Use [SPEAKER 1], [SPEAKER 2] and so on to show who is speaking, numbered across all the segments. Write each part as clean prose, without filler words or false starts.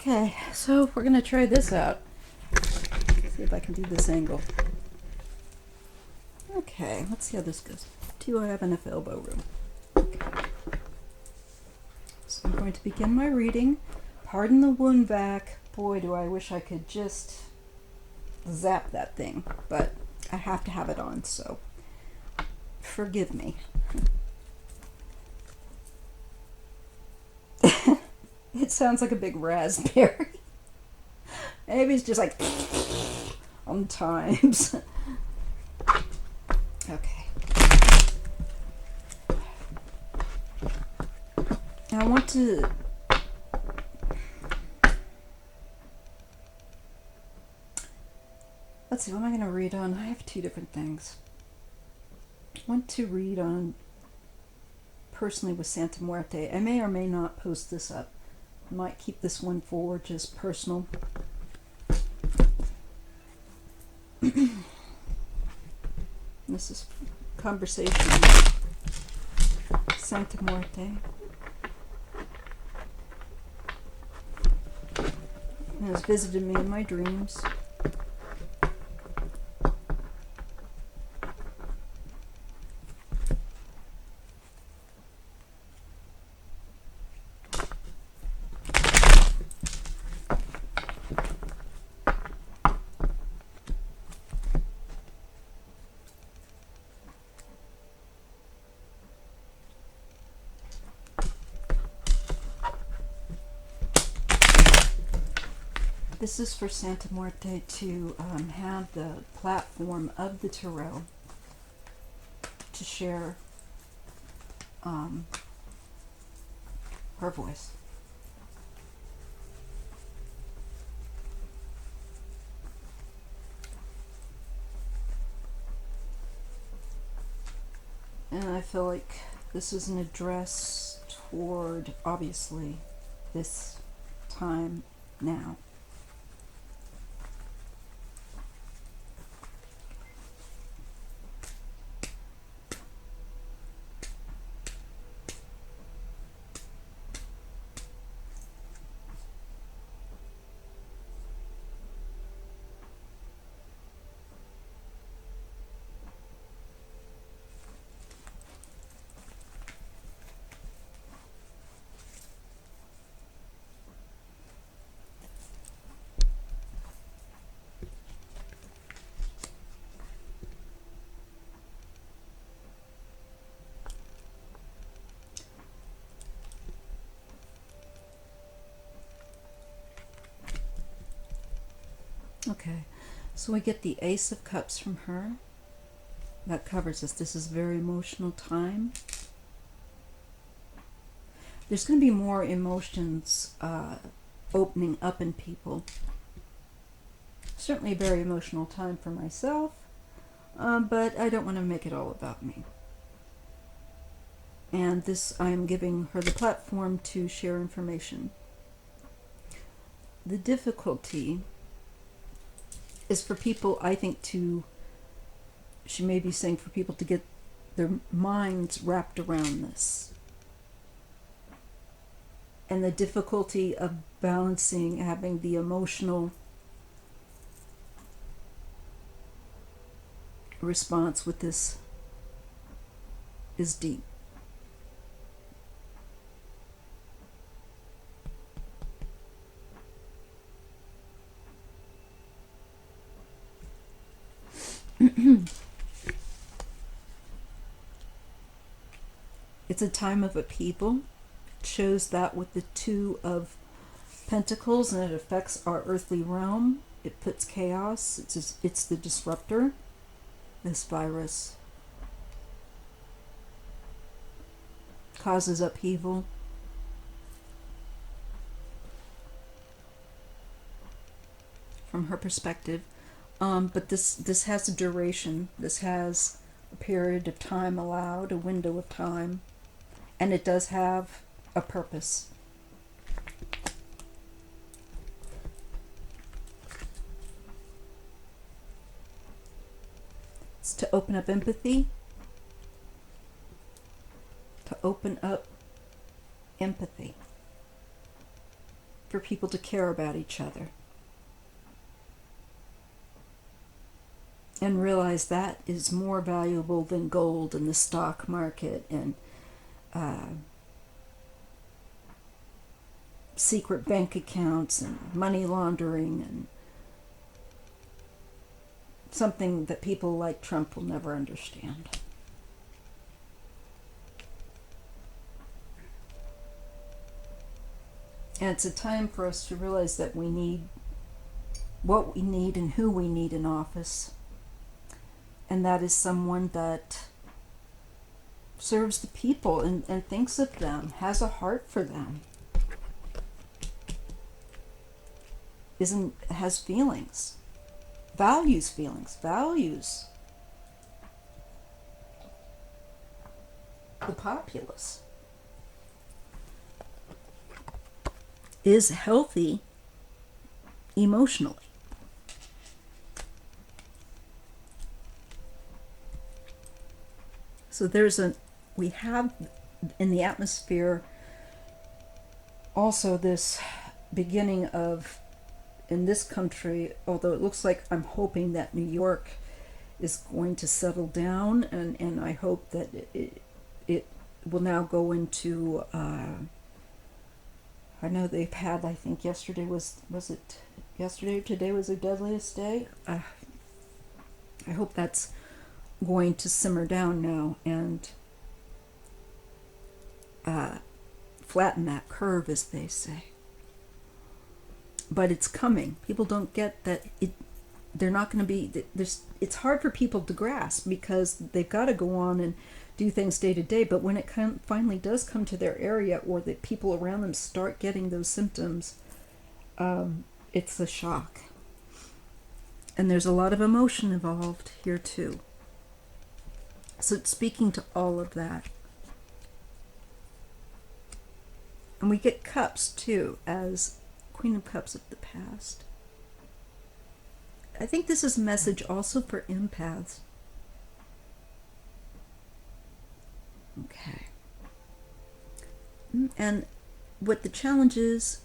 [SPEAKER 1] Okay, so we're gonna try this out. See if I can do this angle. Okay, let's see how this goes. Do I have enough elbow room? Okay. So I'm going to begin my reading. Pardon the wound vac. Boy, do I wish I could just zap that thing, but I have to have it on, so forgive me. It sounds like a big raspberry. Maybe it's just like on times. Okay. I want to let's see, what am I going to read on? I have two different things. I want to read on personally with Santa Muerte. I may or may not post this up. I might keep this one for just personal. This is conversation with Santa Muerte. It has visited me in my dreams. This is for Santa Muerte to have the platform of the tarot to share her voice. And I feel like this is an address toward, obviously, this time now. Okay, so we get the Ace of Cups from her. That covers us. This is a very emotional time. There's going to be more emotions opening up in people. Certainly a very emotional time for myself, but I don't want to make it all about me. And this, I am giving her the platform to share information. The difficulty is for people, I think, she may be saying for people to get their minds wrapped around this. And the difficulty of balancing, having the emotional response with this is deep. It's a time of upheaval. It shows that with the Two of Pentacles, and it affects our earthly realm. It puts chaos. It's the disruptor. This virus causes upheaval. From her perspective. But this has a duration. This has a period of time allowed, a window of time. And it does have a purpose. It's to open up empathy. To open up empathy. for people to care about each other. And realize that is more valuable than gold and the stock market and secret bank accounts and money laundering and something that people like Trump will never understand. And it's a time for us to realize that we need what we need and who we need in office. And that is someone that serves the people and thinks of them, has a heart for them, has feelings, values the populace, is healthy emotionally. So we have in the atmosphere also this beginning of, in this country, although it looks like I'm hoping that New York is going to settle down, and I hope that it will now go into, I know they've had, I think yesterday was it yesterday or today was their deadliest day? I hope that's going to simmer down now and flatten that curve, as they say. But it's coming. People don't get that they're not going to be, it's hard for people to grasp because they've got to go on and do things day to day, but when it finally does come to their area or the people around them start getting those symptoms, it's a shock. And there's a lot of emotion involved here too. So it's speaking to all of that. And we get cups too, as Queen of Cups of the past. I think this is a message also for empaths. Okay. And what the challenge is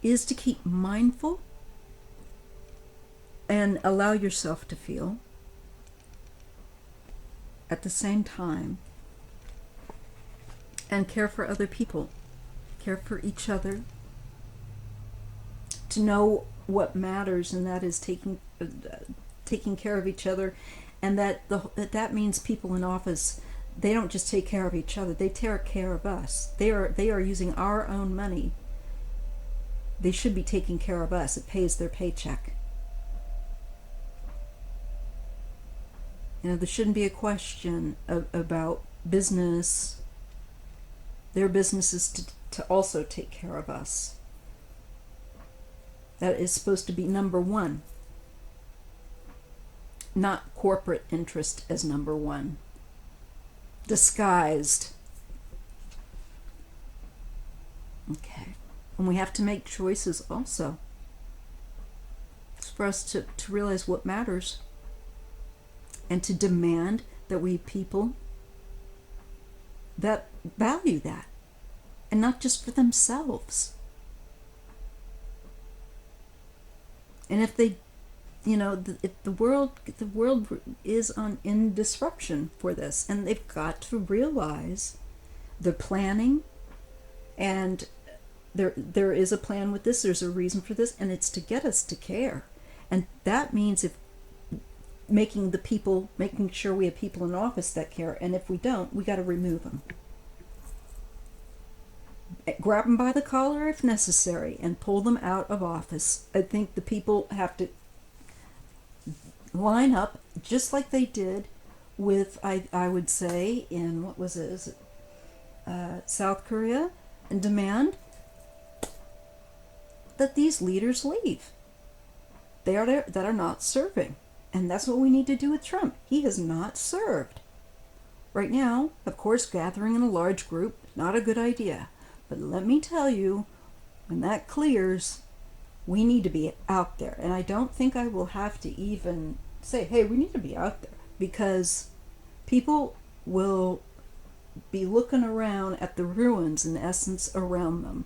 [SPEAKER 1] to keep mindful and allow yourself to feel at the same time, and care for other people, care for each other, to know what matters, and that is taking care of each other, and that means people in office, they don't just take care of each other, they take care of us. They are using our own money. They should be taking care of us. It pays their paycheck. There shouldn't be a question about business. Their business is to also take care of us. That is supposed to be number one. Not corporate interest as number one. Disguised. Okay. And we have to make choices also. It's for us to realize what matters. And to demand that we people that value that, and not just for themselves. And if they, if the world is in disruption for this, and they've got to realize they're planning, and there is a plan with this. There's a reason for this, and it's to get us to care, and that means making sure we have people in office that care, and if we don't, we got to remove them. Grab them by the collar if necessary and pull them out of office. I think the people have to line up just like they did with, I would say, in, what was it? Is it South Korea, and demand that these leaders leave. They are there, that are not serving. And that's what we need to do with Trump. He has not served. Right now, of course, gathering in a large group, not a good idea. But let me tell you, when that clears, we need to be out there. And I don't think I will have to even say, hey, we need to be out there. Because people will be looking around at the ruins, in essence, around them.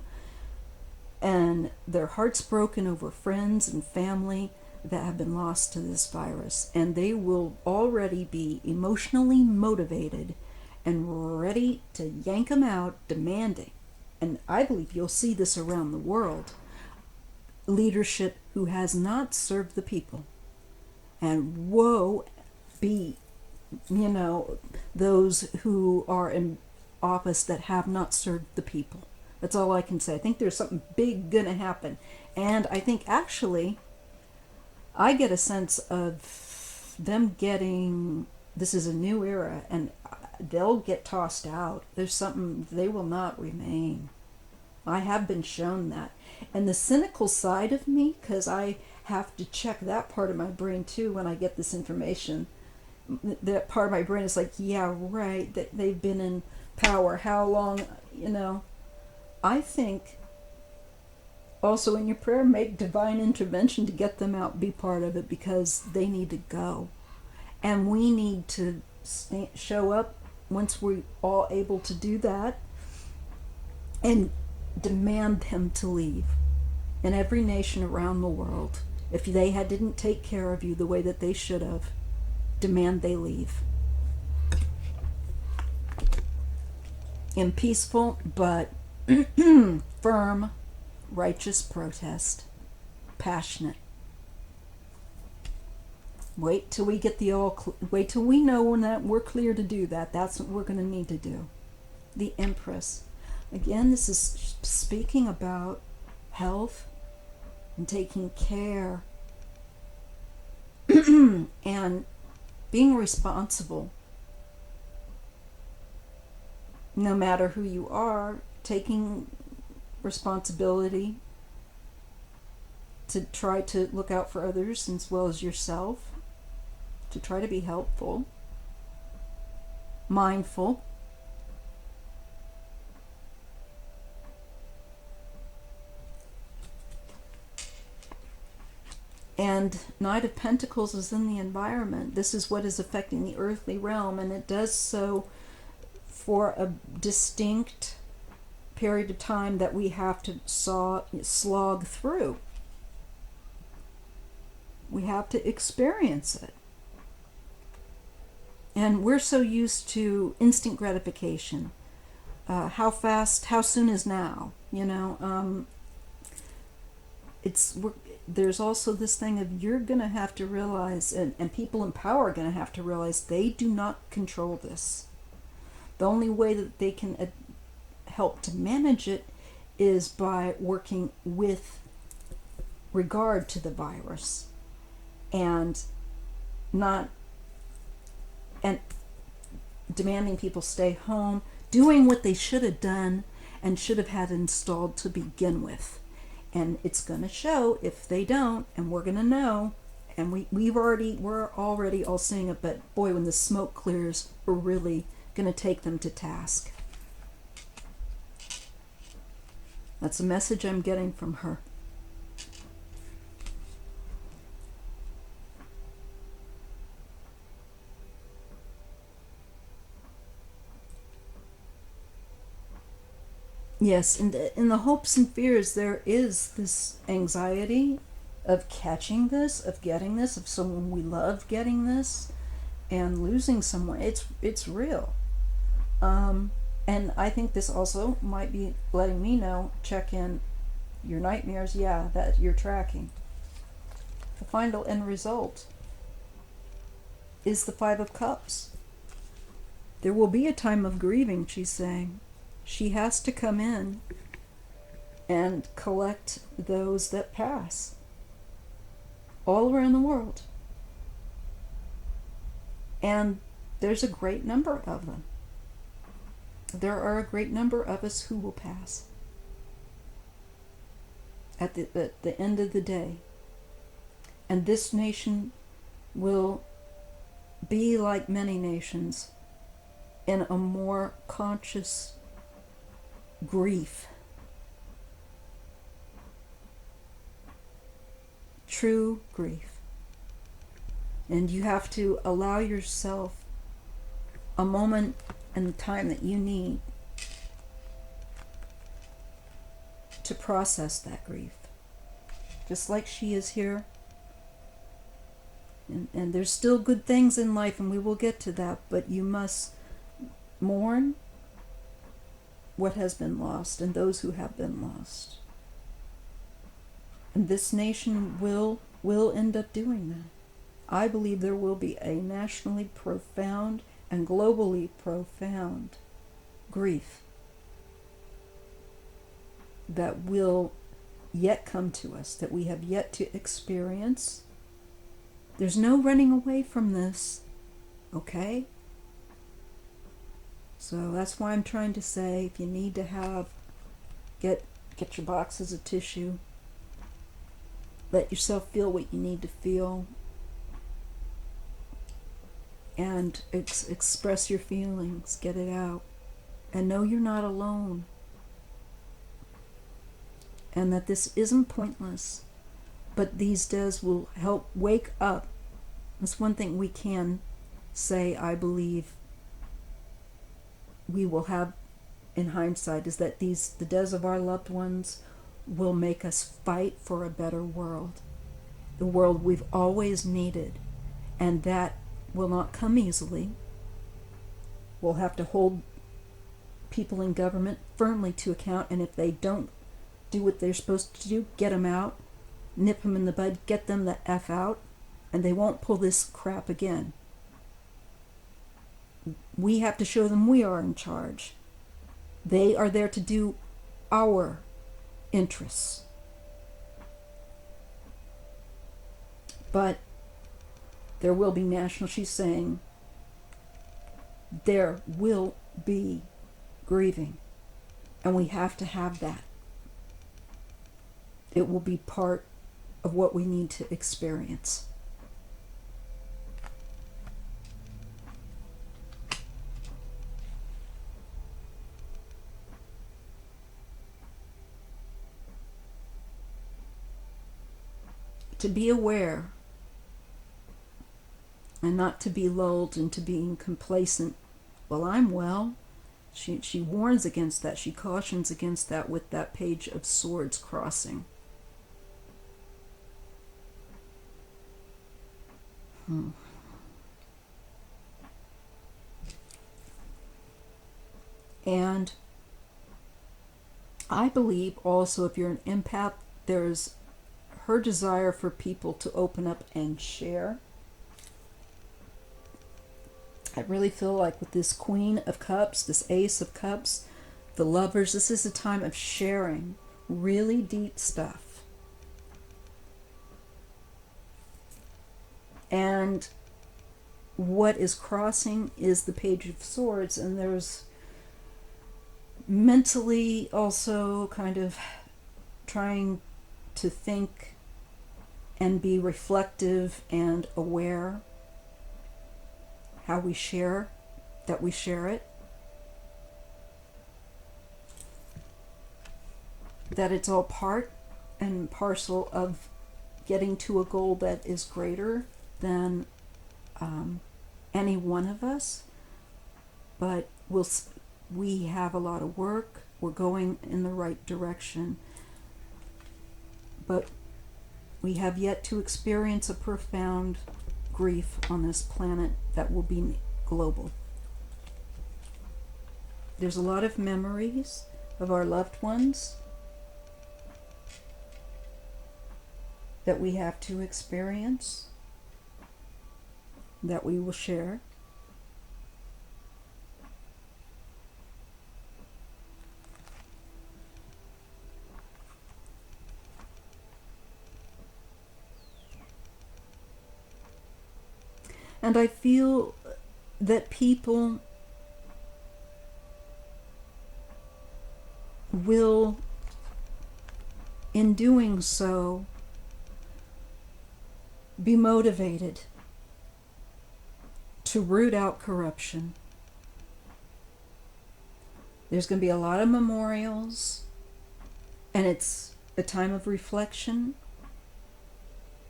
[SPEAKER 1] And their hearts broken over friends and family that have been lost to this virus. And they will already be emotionally motivated and ready to yank them out, demanding. And I believe you'll see this around the world. Leadership who has not served the people. And woe be, those who are in office that have not served the people. That's all I can say. I think there's something big going to happen. And I think actually, I get a sense of them getting, this is a new era, and they'll get tossed out. There's something, they will not remain. I have been shown that. And the cynical side of me, because I have to check that part of my brain too when I get this information, that part of my brain is like, yeah, right, that they've been in power. How long, I think also in your prayer, make divine intervention to get them out, be part of it, because they need to go. And we need to show up once we're all able to do that and demand them to leave. In every nation around the world, if they didn't take care of you the way that they should have, demand they leave. In peaceful but firm, righteous protest. Passionate. Wait till we get wait till we know when that we're clear to do that. That's what we're going to need to do. The Empress. Again, this is speaking about health and taking care and being responsible. No matter who you are, taking responsibility to try to look out for others as well as yourself, to try to be helpful, mindful. And Knight of Pentacles is in the environment. This is what is affecting the earthly realm, and it does so for a distinct period of time that we have to slog through. We have to experience it. And we're so used to instant gratification. How fast, how soon is now? There's also this thing of you're going to have to realize, and people in power are going to have to realize, they do not control this. The only way that they can help to manage it is by working with regard to the virus and demanding people stay home, doing what they should have done and should have had installed to begin with. And it's going to show if they don't, and we're going to know, and we're already all seeing it, but boy, when the smoke clears, we're really going to take them to task. That's a message I'm getting from her. Yes, and in the hopes and fears, there is this anxiety of catching this, of getting this, of someone we love getting this, and losing someone. It's real. And I think this also might be letting me know, check in your nightmares, yeah, that you're tracking. The final end result is the Five of Cups. There will be a time of grieving, she's saying. She has to come in and collect those that pass all around the world. And there's a great number of them. There are a great number of us who will pass at the end of the day. And this nation will be like many nations in a more conscious grief. True grief. And you have to allow yourself a moment and the time that you need to process that grief. Just like she is here. And there's still good things in life, and we will get to that, but you must mourn what has been lost and those who have been lost. And this nation will end up doing that. I believe there will be a nationally profound and globally profound grief that will yet come to us, that we have yet to experience. There's no running away from this, okay? So that's why I'm trying to say, if you need to get your boxes of tissue, let yourself feel what you need to feel, and express your feelings, get it out, and know you're not alone, and that this isn't pointless, but these days will help wake up. That's one thing we can say, I believe we will have in hindsight, is that the deaths of our loved ones will make us fight for a better world, the world we've always needed, and that will not come easily. We'll have to hold people in government firmly to account, and if they don't do what they're supposed to do, get them out, nip them in the bud, get them the F out, and they won't pull this crap again. We have to show them we are in charge. They are there to do our interests. But there will be national, she's saying, there will be grieving. And we have to have that. It will be part of what we need to experience. To be aware and not to be lulled into being complacent. Well, I'm well. She warns against that. She cautions against that with that Page of Swords crossing. And I believe also, if you're an empath, there's her desire for people to open up and share. I really feel like with this Queen of Cups, this Ace of Cups, the Lovers, this is a time of sharing really deep stuff. And what is crossing is the Page of Swords, and there's mentally also kind of trying to think and be reflective and aware how we share, that we share it, that it's all part and parcel of getting to a goal that is greater than any one of us. But we have a lot of work. We're going in the right direction. But we have yet to experience a profound grief on this planet that will be global. There's a lot of memories of our loved ones that we have to experience, that we will share. And I feel that people will, in doing so, be motivated to root out corruption. There's going to be a lot of memorials, and it's a time of reflection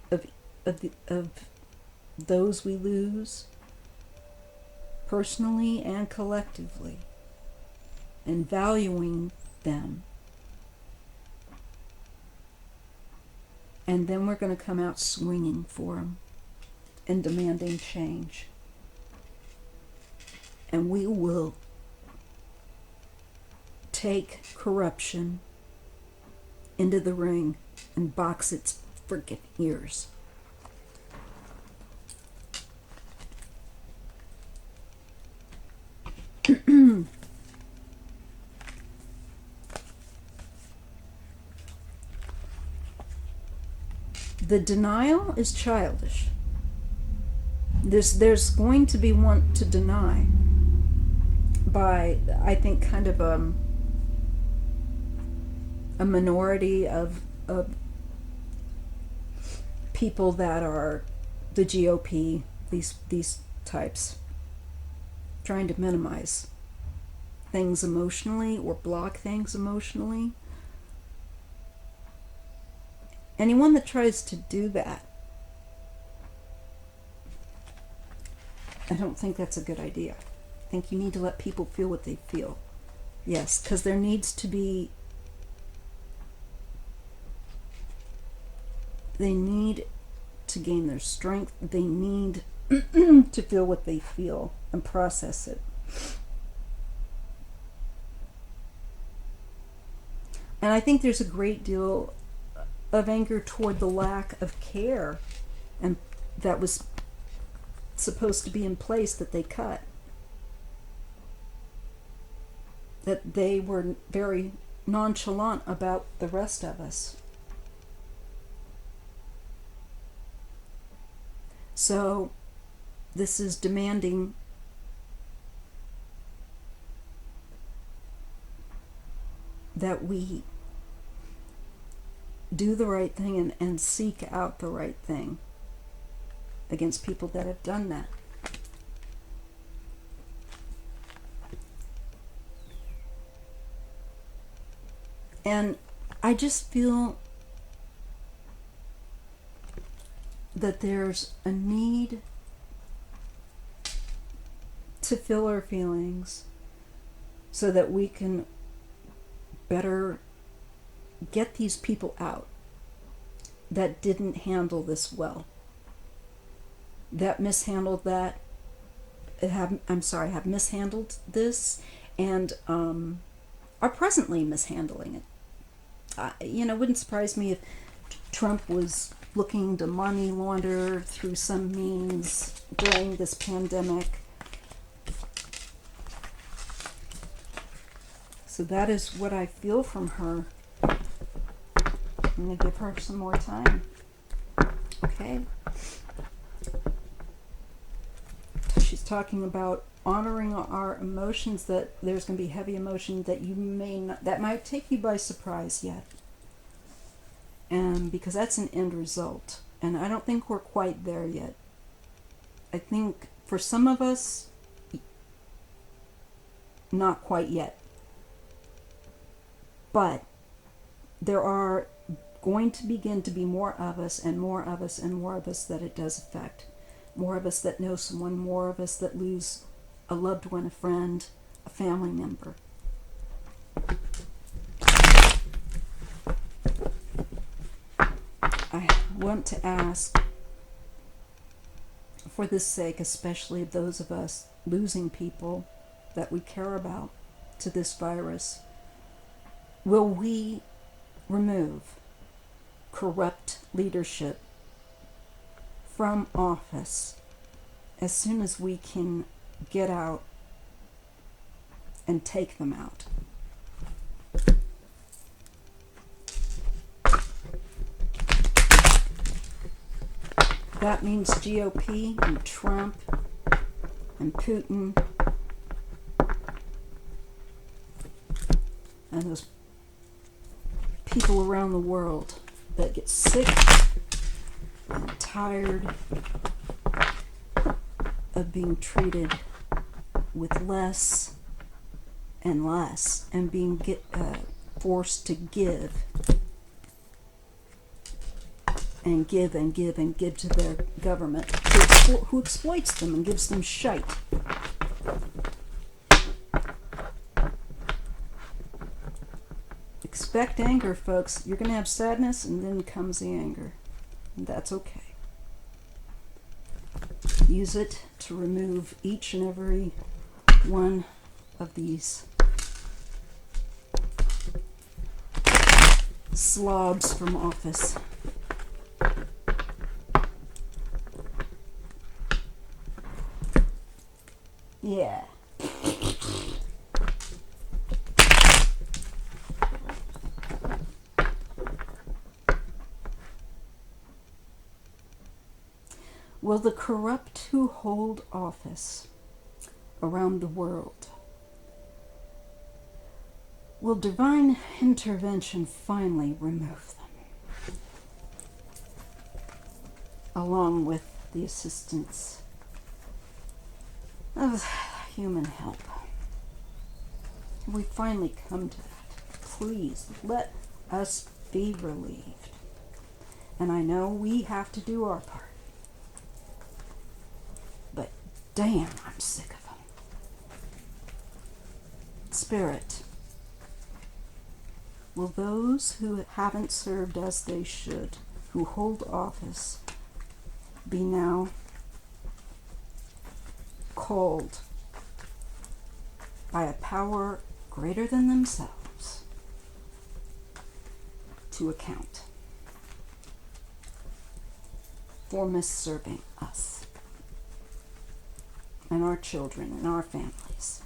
[SPEAKER 1] of those we lose, personally and collectively, and valuing them. And then we're going to come out swinging for them and demanding change. And we will take corruption into the ring and box its freaking ears. The denial is childish. There's going to be one to deny by, I think, kind of a minority of people that are the GOP, these types, trying to minimize things emotionally or block things emotionally. Anyone that tries to do that, I don't think that's a good idea. I think you need to let people feel what they feel. Yes, because there needs to be, they need to gain their strength. They need to feel what they feel and process it. And I think there's a great deal of anger toward the lack of care and that was supposed to be in place that they cut. That they were very nonchalant about the rest of us. So this is demanding that we do the right thing and seek out the right thing against people that have done that. And I just feel that there's a need to feel our feelings so that we can better get these people out that didn't handle this well, that mishandled that, have mishandled this, and are presently mishandling it. Wouldn't surprise me if Trump was looking to money launder through some means during this pandemic. So that is what I feel from her. I'm going to give her some more time. Okay. She's talking about honoring our emotions, that there's going to be heavy emotion that you may not, that might take you by surprise yet. And because that's an end result. And I don't think we're quite there yet. I think for some of us, not quite yet. But there are going to begin to be more of us and more of us and more of us that it does affect. More of us that know someone, more of us that lose a loved one, a friend, a family member. I want to ask, for the sake especially of those of us losing people that we care about to this virus, will we remove corrupt leadership from office as soon as we can get out and take them out? That means GOP and Trump and Putin and those people around the world that get sick and tired of being treated with less and less and being forced to give and give and give and give to their government who exploits them and gives them shite. expect anger, folks. You're going to have sadness, and then comes the anger. And that's okay. Use it to remove each and every one of these slobs from office. Yeah. Will the corrupt who hold office around the world, will divine intervention finally remove them, along with the assistance of human help? We finally come to that. Please let us be relieved. And I know we have to do our part. But damn, I'm sick of them. Spirit, will those who haven't served as they should, who hold office, be now called by a power greater than themselves to account for misserving us and our children and our families?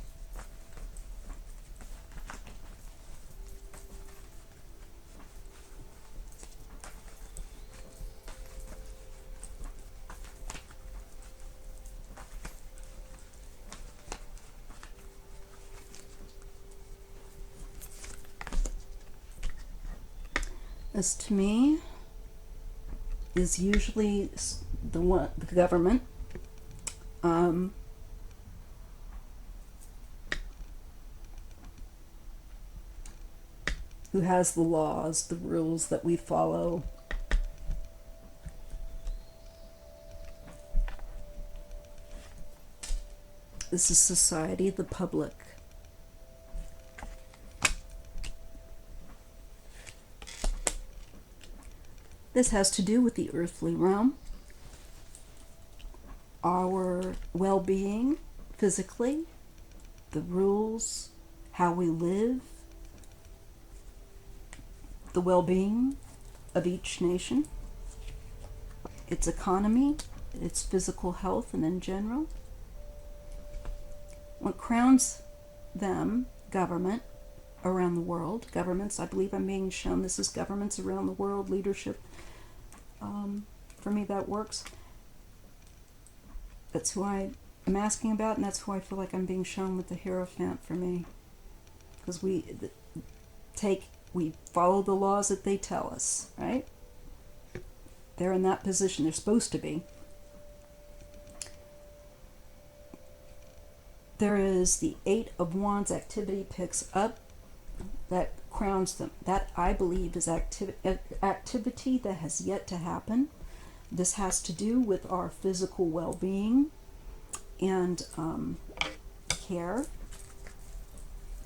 [SPEAKER 1] This to me is usually the government. Who has the laws, the rules that we follow. This is society, the public. This has to do with the earthly realm, our well-being physically, the rules, how we live, the well-being of each nation, its economy, its physical health, and in general. What crowns them, government, around the world, governments, I believe I'm being shown this is governments around the world, leadership. For me, that works. That's who I am asking about, and that's who I feel like I'm being shown with the Hierophant for me. Because we follow the laws that they tell us, right? They're in that position. They're supposed to be. There is the Eight of Wands activity picks up. That crowns them. That, I believe, is activity that has yet to happen. This has to do with our physical well-being and care.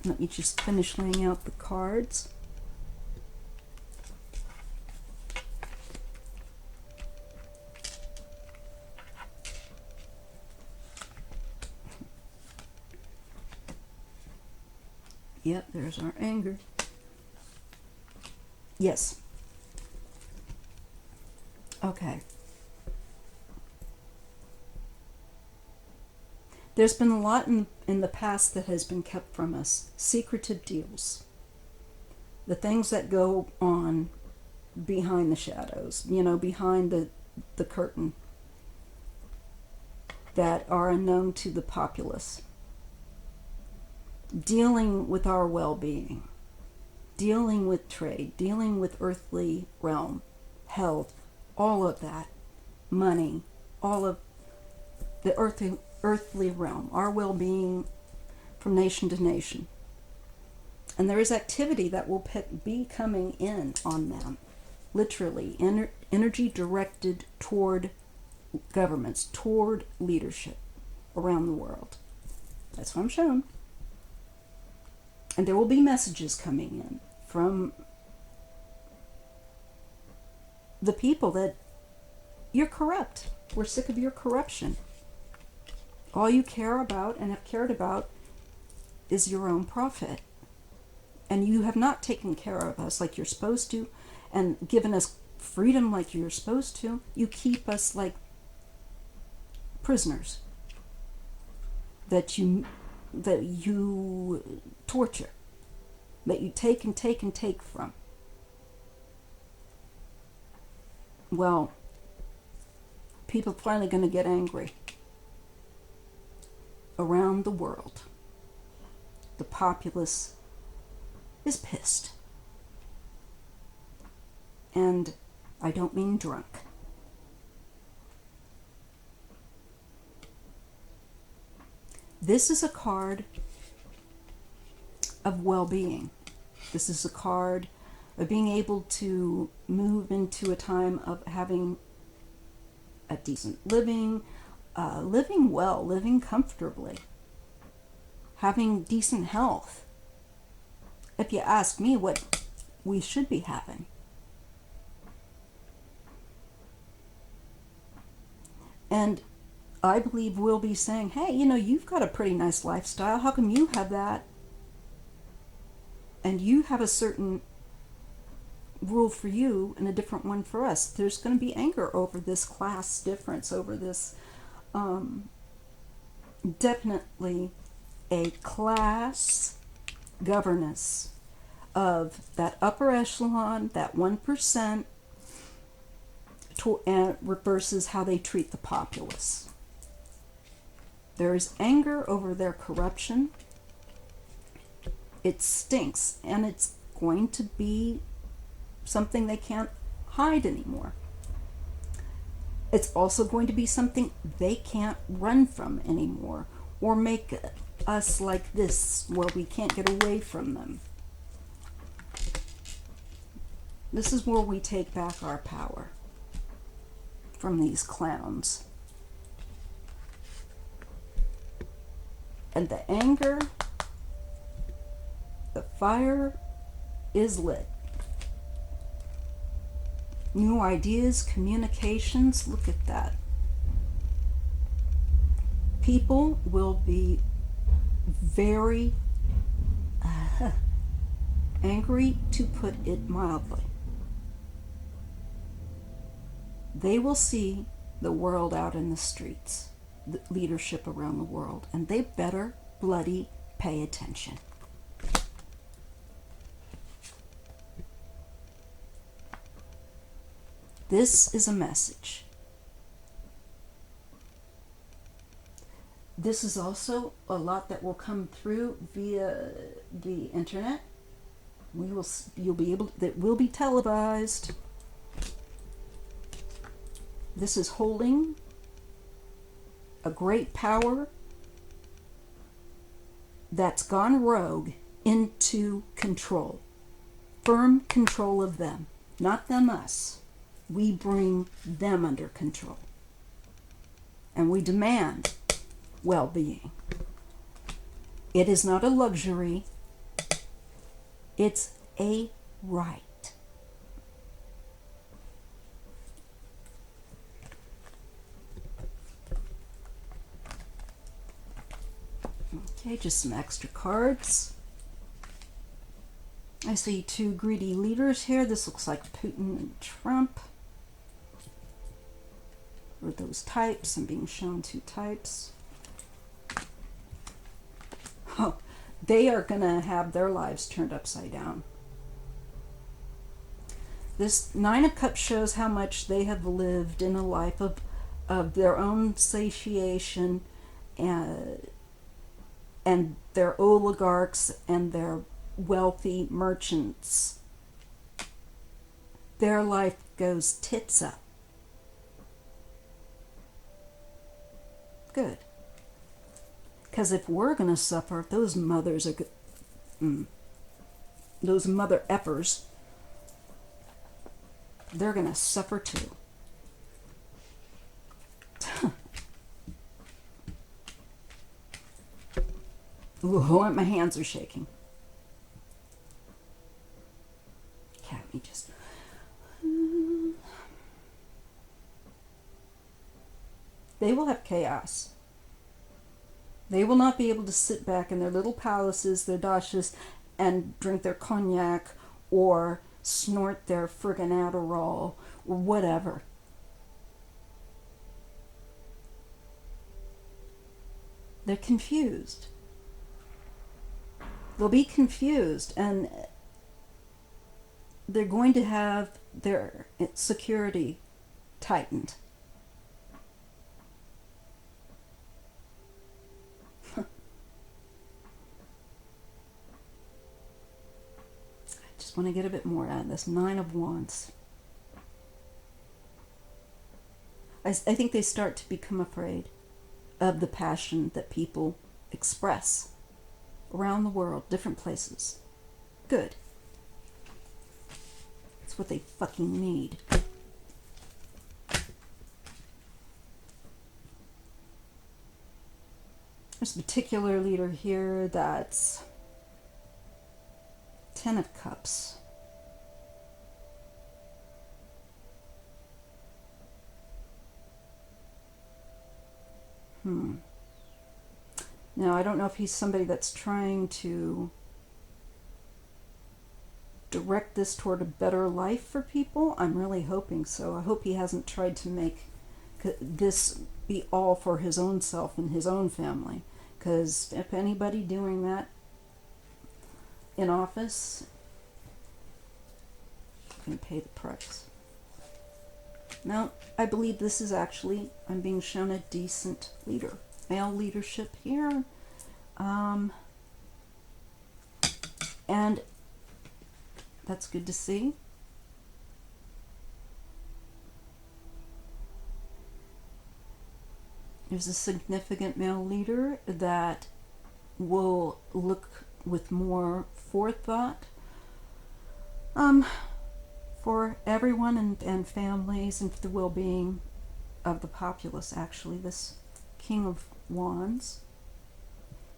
[SPEAKER 1] Let me just finish laying out the cards. Yep, there's our anger. Yes. Okay. There's been a lot in the past that has been kept from us. Secretive deals. The things that go on behind the shadows, behind the curtain, that are unknown to the populace. Dealing with our well-being, dealing with trade, dealing with earthly realm, health, all of that, money, all of the earthly realm, our well-being from nation to nation. And there is activity that will be coming in on them, literally, energy directed toward governments, toward leadership around the world. That's what I'm shown. And there will be messages coming in from the people that you're corrupt. We're sick of your corruption. All you care about and have cared about is your own profit. And you have not taken care of us like you're supposed to and given us freedom like you're supposed to. You keep us like prisoners that you torture, that you take and take and take from. Well, people are finally going to get angry. Around the world, the populace is pissed. And I don't mean drunk. This is a card of well-being. This is a card of being able to move into a time of having a decent living, living well, living comfortably, having decent health. If you ask me what we should be having. And I believe we'll be saying, hey, you've got a pretty nice lifestyle. How come you have that? And you have a certain rule for you and a different one for us. There's going to be anger over this class difference, over this definitely a class governance of that upper echelon, that 1%, versus how they treat the populace. There is anger over their corruption. It stinks, and it's going to be something they can't hide anymore. It's also going to be something they can't run from anymore, or make us like this where we can't get away from them. This is where we take back our power from these clowns. And the anger, the fire is lit. New ideas, communications, look at that. People will be very angry, to put it mildly. They will see the world out in the streets, the leadership around the world, and they better bloody pay attention. This is a message. This is also a lot that will come through via the internet. You'll be able, that will be televised. This is holding a great power that's gone rogue into control. Firm control of them. Not them, us. We bring them under control. And we demand well-being. It is not a luxury. It's a right. Okay, just some extra cards. I see two greedy leaders here. This looks like Putin and Trump. Or those types. I'm being shown two types. Oh, they are going to have their lives turned upside down. This Nine of Cups shows how much they have lived in a life of their own satiation and their oligarchs and their wealthy merchants. Their life goes tits up. Good. Because if we're going to suffer, those mothers are those mother effers, they're going to suffer too. Ooh, my hands are shaking. Okay, let me just... They will have chaos. They will not be able to sit back in their little palaces, their dashas, and drink their cognac or snort their friggin' Adderall or whatever. They're confused. They'll be confused, and they're going to have their security tightened. I just want to get a bit more out of this. 9 of Wands. I think they start to become afraid of the passion that people express around the world, different places. Good. That's what they fucking need. There's a particular leader here that's 10 of Cups. Now, I don't know if he's somebody that's trying to direct this toward a better life for people. I'm really hoping so. I hope he hasn't tried to make this be all for his own self and his own family. Because if anybody doing that in office, can pay the price. Now, I believe this is actually, I'm being shown a decent leader. Male leadership here. And that's good to see. There's a significant male leader that will look with more forethought for everyone and families and for the well-being of the populace, actually. This King of Wands.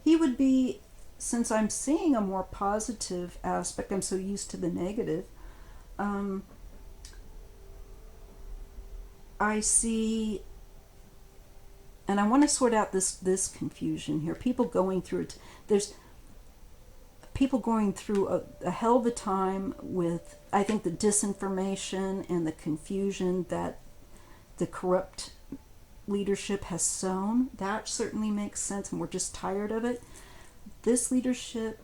[SPEAKER 1] He would be, since I'm seeing a more positive aspect, I'm so used to the negative, I see, and I want to sort out this confusion here. People going through it. There's people going through a hell of a time with, I think, the disinformation and the confusion that the corrupt leadership has sown. That certainly makes sense, and we're just tired of it. This leadership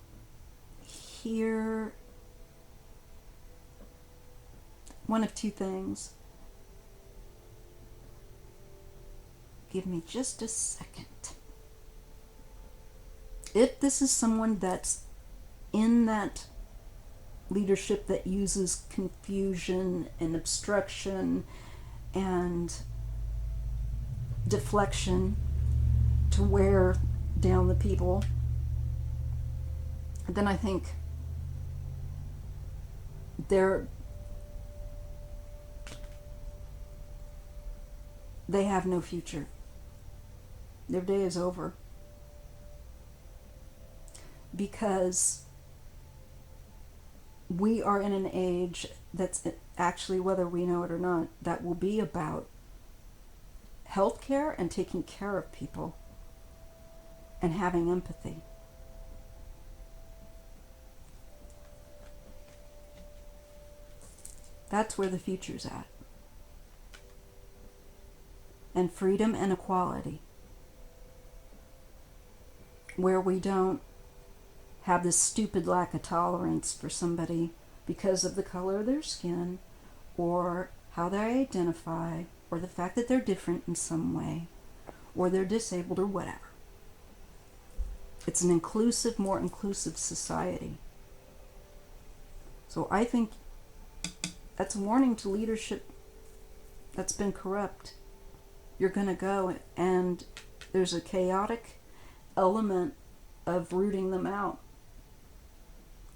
[SPEAKER 1] here, one of two things. Give me just a second. If this is someone that's in that leadership that uses confusion and obstruction and deflection to wear down the people, then I think they have no future. Their day is over. Because we are in an age that's actually, whether we know it or not, that will be about healthcare and taking care of people and having empathy. That's where the future's at. And freedom and equality. Where we don't have this stupid lack of tolerance for somebody because of the color of their skin or how they identify or the fact that they're different in some way or they're disabled or whatever. It's an inclusive, more inclusive society. So I think that's a warning to leadership that's been corrupt. You're going to go, and there's a chaotic element of rooting them out.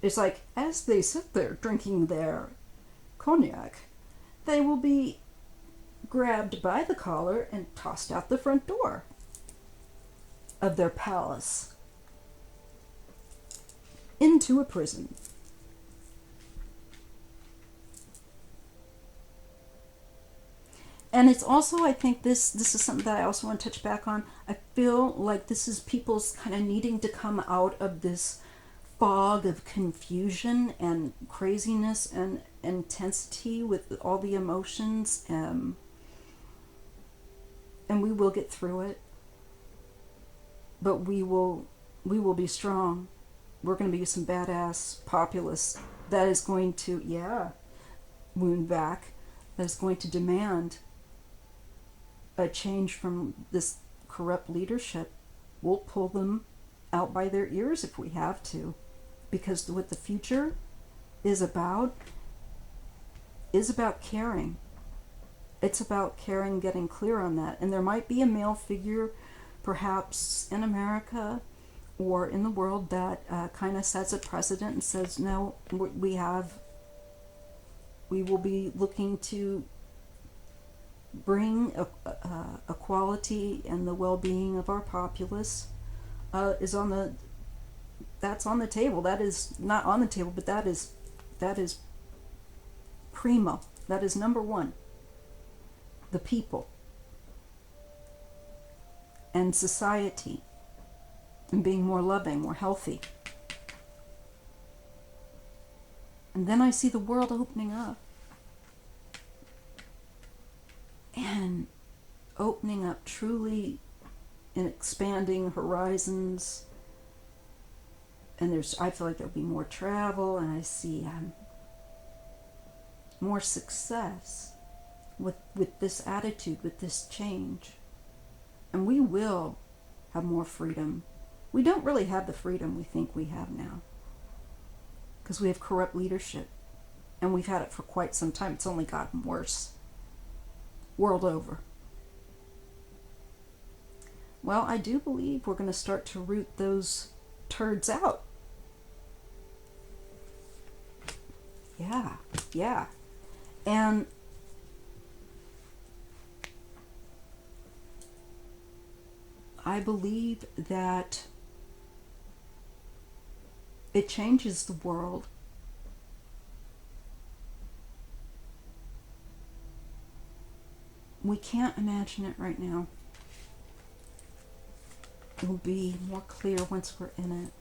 [SPEAKER 1] It's like, as they sit there drinking their cognac, they will be grabbed by the collar and tossed out the front door of their palace into a prison. And it's also, I think this is something that I also want to touch back on. I feel like this is people's kind of needing to come out of this fog of confusion and craziness and intensity with all the emotions, and we will get through it. But we will be strong. We're going to be some badass populace that is going to, wound back, that is going to demand a change from this corrupt leadership. We'll pull them out by their ears if we have to, because what the future is about caring. It's about caring, getting clear on that. And there might be a male figure, perhaps in America or in the world, that kind of sets a precedent and says, no, we will be looking to bring equality and the well-being of our populace that's on the table. That is not on the table, but that is primo. That is number one. The people and society, and being more loving, more healthy. And then I see the world opening up. And opening up truly and expanding horizons. And I feel like there'll be more travel, and I see more success with this attitude, with this change. And we will have more freedom. We don't really have the freedom we think we have now, because we have corrupt leadership, and we've had it for quite some time. It's only gotten worse world over. Well, I do believe we're going to start to root those turds out. Yeah. And I believe that it changes the world. We can't imagine it right now. It will be more clear once we're in it.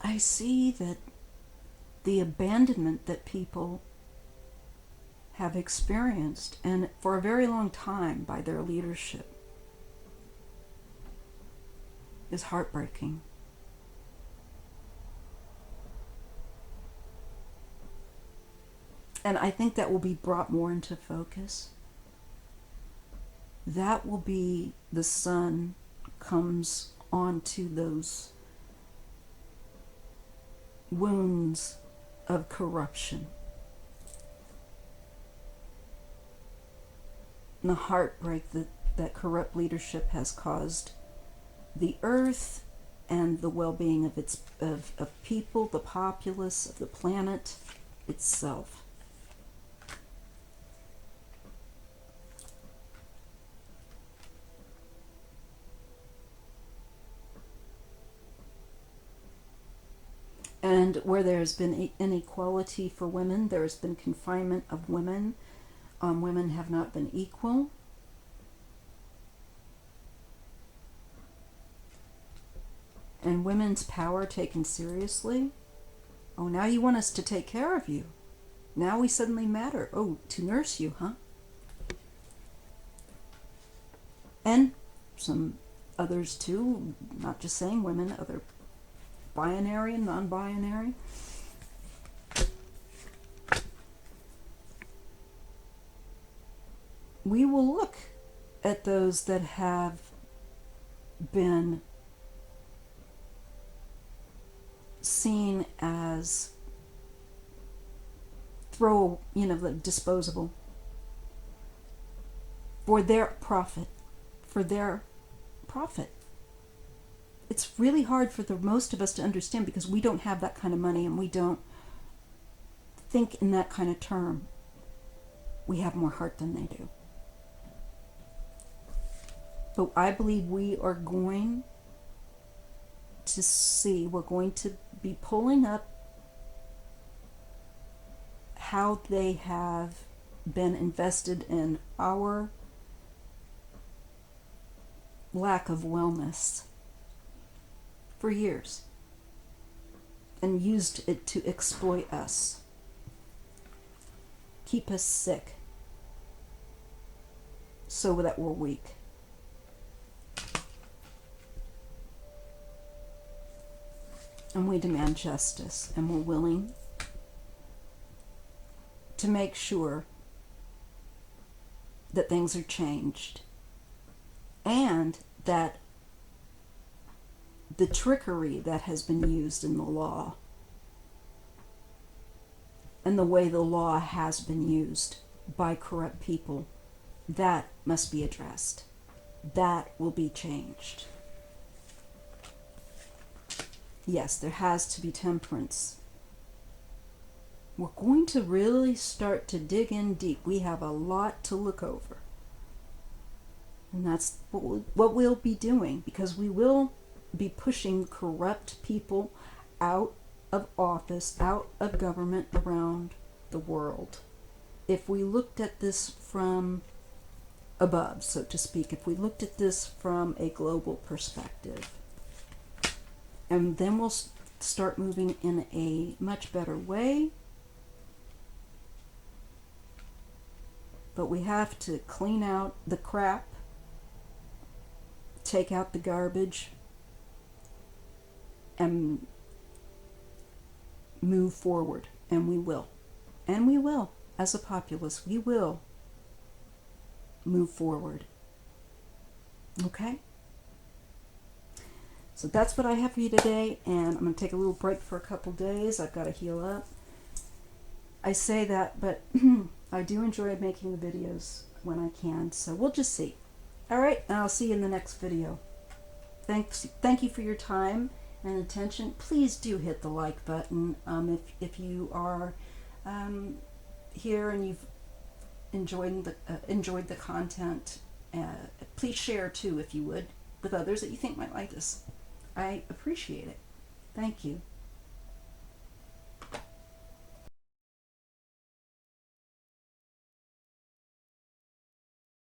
[SPEAKER 1] I see that the abandonment that people have experienced, and for a very long time, by their leadership, is heartbreaking. And I think that will be brought more into focus. That will be the sun comes onto those wounds of corruption. And the heartbreak that corrupt leadership has caused the earth and the well-being of people, the populace, of the planet itself. And where there's been inequality for women, there has been confinement of women. Women have not been equal. And women's power taken seriously. Oh, now you want us to take care of you. Now we suddenly matter. Oh, to nurse you, huh? And some others too, not just saying women, other binary and non-binary. We will look at those that have been seen as disposable for their profit. It's really hard for the most of us to understand, because we don't have that kind of money and we don't think in that kind of term. we have more heart than they do. But I believe we are going to see, we're going to be pulling up how they have been invested in our lack of wellness for years and used it to exploit us, keep us sick so that we're weak. And we demand justice, and we're willing to make sure that things are changed and that the trickery that has been used in the law and the way the law has been used by corrupt people, that must be addressed. That will be changed. Yes, there has to be temperance. We're going to really start to dig in deep. We have a lot to look over. And that's what we'll be doing, because we will be pushing corrupt people out of office, out of government around the world. If we looked at this from above, so to speak, if we looked at this from a global perspective, and then we'll start moving in a much better way. But we have to clean out the crap, take out the garbage, and move forward. And we will. And we will. As a populace, we will move forward. Okay? So that's what I have for you today, and I'm going to take a little break for a couple days. I've got to heal up. I say that, but I do enjoy making the videos when I can, so we'll just see. Alright, and I'll see you in the next video. Thank you for your time and attention. Please do hit the like button if you are here and you've enjoyed the content. Please share too, if you would, with others that you think might like this. I appreciate it. Thank you.